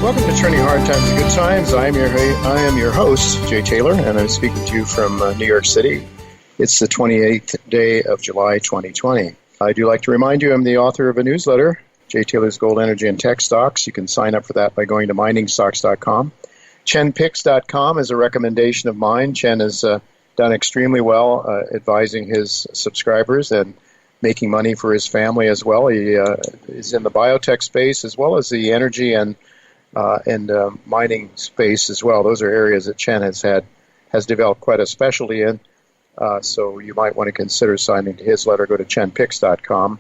Welcome to Turning Hard Times to Good Times. I am your host, Jay Taylor, and I'm speaking to you from New York City. It's the 28th day of July, 2020. I do like to remind you I'm the author of a newsletter, Jay Taylor's Gold, Energy, and Tech Stocks. You can sign up for that by going to miningstocks.com. ChenPicks.com is a recommendation of mine. Chen has done extremely well advising his subscribers and making money for his family as well. He is in the biotech space as well as the energy and mining space as well. Those are areas that Chen has developed quite a specialty in. So you might want to consider signing to his letter. Go to chenpicks.com.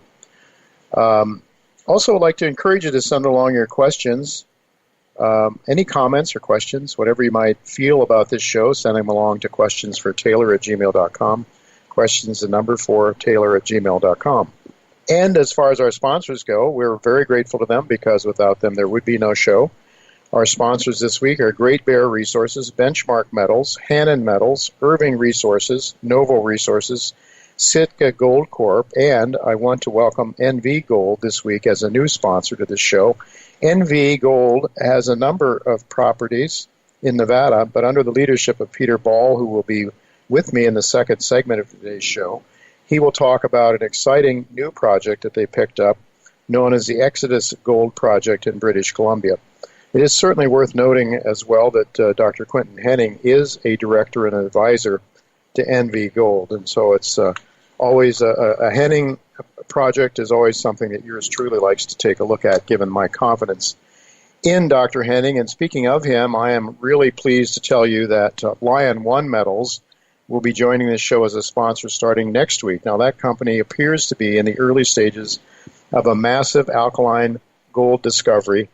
Also, I'd like to encourage you to send along your questions. Any comments or questions, whatever you might feel about this show, send them along to questionsfortaylor@gmail.com. Questions, the number for taylor@gmail.com. And as far as our sponsors go, we're very grateful to them because without them there would be no show. Our sponsors this week are Great Bear Resources, Benchmark Metals, Hannon Metals, Irving Resources, Novo Resources, Sitka Gold Corp, and I want to welcome NV Gold this week as a new sponsor to this show. NV Gold has a number of properties in Nevada, but under the leadership of Peter Ball, who will be with me in the second segment of today's show, he will talk about an exciting new project that they picked up known as the Exodus Gold Project in British Columbia. It is certainly worth noting as well that Dr. Quentin Henning is a director and an advisor to NV Gold, and so it's always a Henning project is always something that yours truly likes to take a look at, given my confidence in Dr. Henning. And speaking of him, I am really pleased to tell you that Lion One Metals will be joining this show as a sponsor starting next week. Now, that company appears to be in the early stages of a massive alkaline gold discovery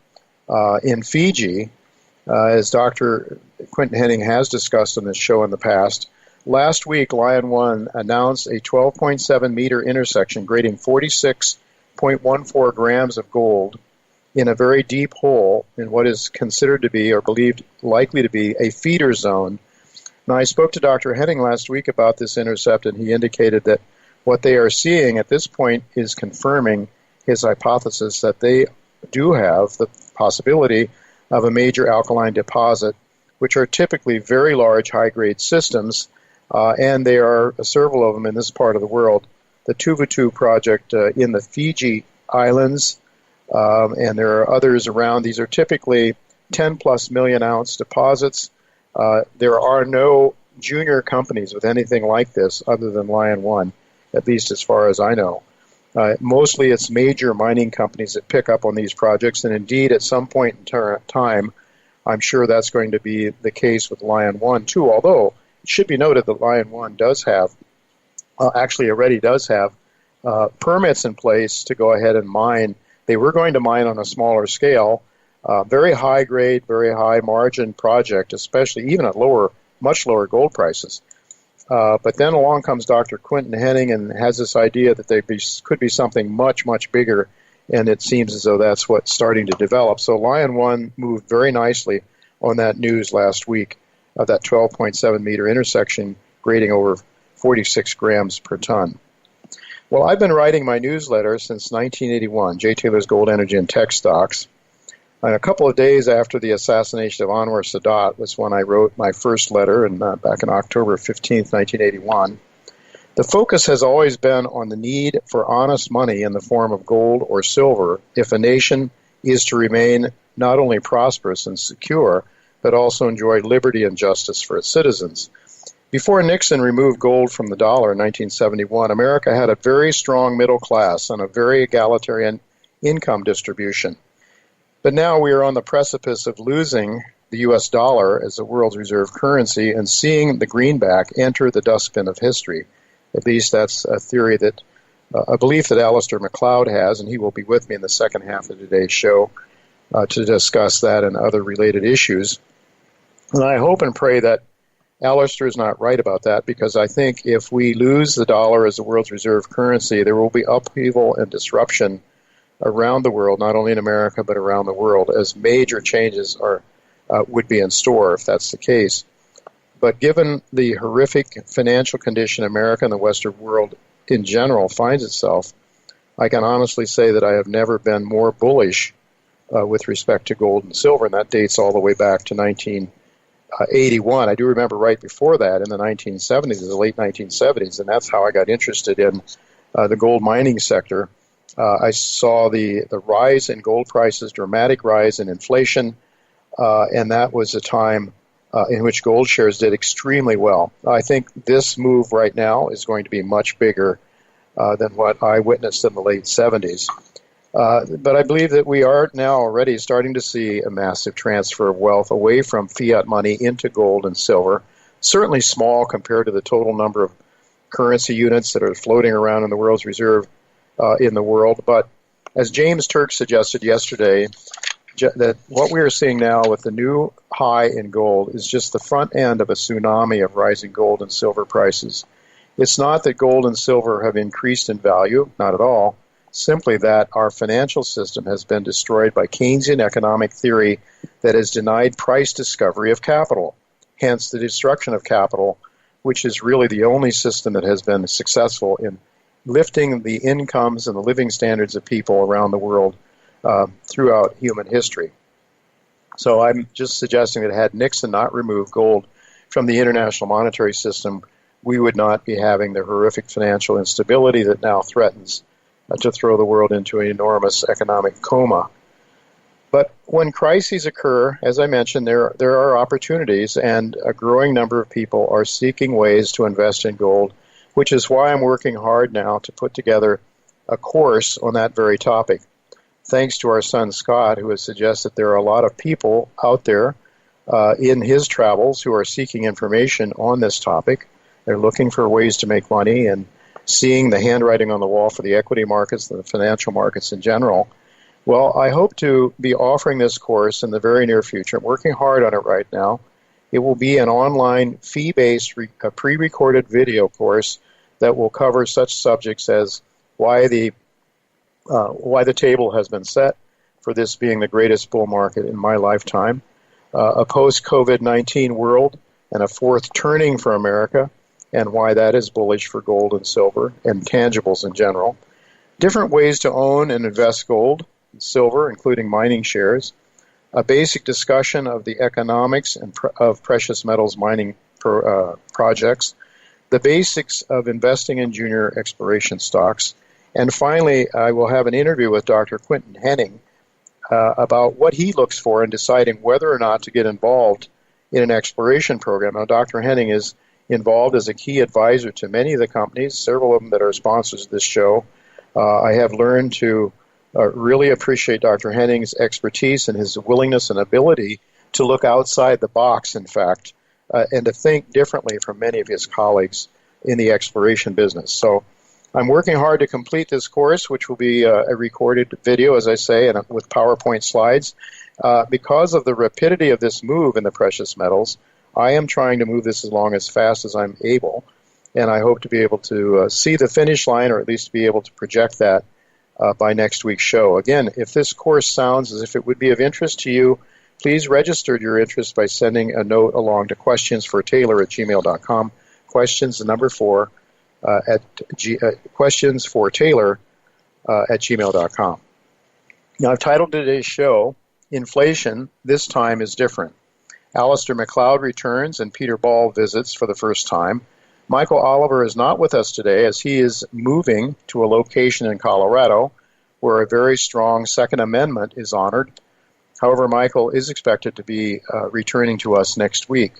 in Fiji, as Dr. Quentin Henning has discussed on this show in the past. Last week, Lion One announced a 12.7-meter intersection grading 46.14 grams of gold in a very deep hole in what is considered to be, or believed likely to be, a feeder zone. Now, I spoke to Dr. Henning last week about this intercept, and he indicated that what they are seeing at this point is confirming his hypothesis that they do have the possibility of a major alkaline deposit, which are typically very large, high-grade systems, and there are several of them in this part of the world. The Tuvutu project in the Fiji Islands, and there are others around. These are typically 10-plus million-ounce deposits. There are no junior companies with anything like this other than Lion One, at least as far as I know. Mostly it's major mining companies that pick up on these projects, and indeed at some point in time, I'm sure that's going to be the case with Lion One too, although it should be noted that Lion One does have, actually already does have, permits in place to go ahead and mine. They were going to mine on a smaller scale, very high grade, very high margin project, especially even at much lower gold prices. But then along comes Dr. Quentin Henning and has this idea that they could be something much, much bigger, and it seems as though that's what's starting to develop. So Lion One moved very nicely on that news last week of that 12.7-meter intersection grading over 46 grams per ton. Well, I've been writing my newsletter since 1981, Jay Taylor's Gold, Energy, and Tech Stocks. And a couple of days after the assassination of Anwar Sadat was when I wrote my first letter, and back in October 15th, 1981. The focus has always been on the need for honest money in the form of gold or silver if a nation is to remain not only prosperous and secure, but also enjoy liberty and justice for its citizens. Before Nixon removed gold from the dollar in 1971, America had a very strong middle class and a very egalitarian income distribution. But now we are on the precipice of losing the U.S. dollar as the world's reserve currency and seeing the greenback enter the dustbin of history. At least that's a theory that, a belief that Alistair MacLeod has, and he will be with me in the second half of today's show to discuss that and other related issues. And I hope and pray that Alistair is not right about that, because I think if we lose the dollar as the world's reserve currency, there will be upheaval and disruption around the world, not only in America, but around the world, as major changes would be in store if that's the case. But given the horrific financial condition America and the Western world in general finds itself, I can honestly say that I have never been more bullish with respect to gold and silver, and that dates all the way back to 1981. I do remember right before that in the 1970s, the late 1970s, and that's how I got interested in the gold mining sector. I saw the rise in gold prices, dramatic rise in inflation, and that was a time in which gold shares did extremely well. I think this move right now is going to be much bigger than what I witnessed in the late 70s. But I believe that we are now already starting to see a massive transfer of wealth away from fiat money into gold and silver, certainly small compared to the total number of currency units that are floating around in the world's reserve in the world. But as James Turk suggested yesterday, that what we are seeing now with the new high in gold is just the front end of a tsunami of rising gold and silver prices. It's not that gold and silver have increased in value, not at all, simply that our financial system has been destroyed by Keynesian economic theory that has denied price discovery of capital, hence the destruction of capital, which is really the only system that has been successful in lifting the incomes and the living standards of people around the world throughout human history. So I'm just suggesting that had Nixon not removed gold from the international monetary system, we would not be having the horrific financial instability that now threatens to throw the world into an enormous economic coma. But when crises occur, as I mentioned, there are opportunities, and a growing number of people are seeking ways to invest in gold, which is why I'm working hard now to put together a course on that very topic. Thanks to our son Scott, who has suggested there are a lot of people out there in his travels who are seeking information on this topic. They're looking for ways to make money and seeing the handwriting on the wall for the equity markets and the financial markets in general. Well, I hope to be offering this course in the very near future. I'm working hard on it right now. It will be an online, fee-based, pre-recorded video course that will cover such subjects as why the table has been set for this being the greatest bull market in my lifetime, a post-COVID-19 world, and a fourth turning for America, and why that is bullish for gold and silver and tangibles in general. Different ways to own and invest gold and silver, including mining shares. A basic discussion of the economics of precious metals mining projects. The basics of investing in junior exploration stocks. And finally, I will have an interview with Dr. Quinton Henning about what he looks for in deciding whether or not to get involved in an exploration program. Now, Dr. Henning is involved as a key advisor to many of the companies, several of them that are sponsors of this show. I have learned to really appreciate Dr. Henning's expertise and his willingness and ability to look outside the box, in fact, and to think differently from many of his colleagues in the exploration business. So I'm working hard to complete this course, which will be a recorded video, as I say, and with PowerPoint slides. Because of the rapidity of this move in the precious metals, I am trying to move this along as fast as I'm able, and I hope to be able to see the finish line, or at least be able to project that by next week's show. Again, if this course sounds as if it would be of interest to you, please register your interest by sending a note along to questionsfortaylor@gmail.com. Questions, the number 4, questionsfortaylor@gmail.com. Now, I've titled today's show, Inflation, This Time is Different. Alistair MacLeod returns and Peter Ball visits for the first time. Michael Oliver is not with us today as he is moving to a location in Colorado where a very strong Second Amendment is honored. However, Michael is expected to be returning to us next week.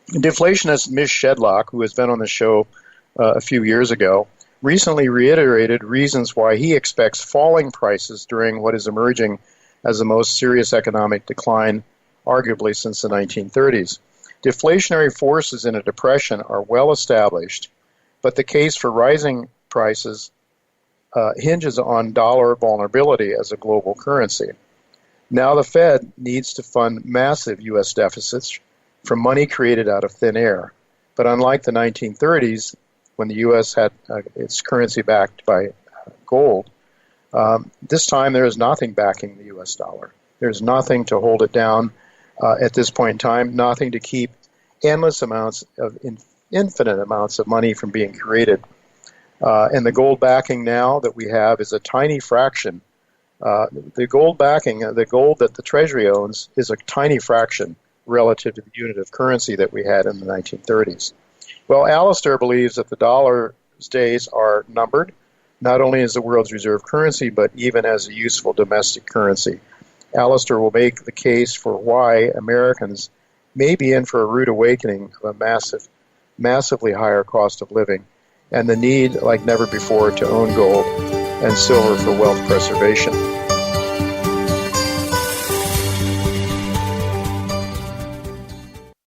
Deflationist Ms. Shedlock, who has been on the show a few years ago, recently reiterated reasons why he expects falling prices during what is emerging as the most serious economic decline, arguably since the 1930s. Deflationary forces in a depression are well established, but the case for rising prices hinges on dollar vulnerability as a global currency. Now the Fed needs to fund massive U.S. deficits from money created out of thin air. But unlike the 1930s, when the U.S. had its currency backed by gold, this time there is nothing backing the U.S. dollar. There's nothing to hold it down at this point in time, nothing to keep endless amounts of infinite amounts of money from being created. And the gold backing now that we have is a tiny fraction The gold backing, the gold that the Treasury owns, is a tiny fraction relative to the unit of currency that we had in the 1930s. Well, Alistair believes that the dollar's days are numbered, not only as the world's reserve currency, but even as a useful domestic currency. Alistair will make the case for why Americans may be in for a rude awakening of a massively higher cost of living and the need, like never before, to own gold and silver for wealth preservation.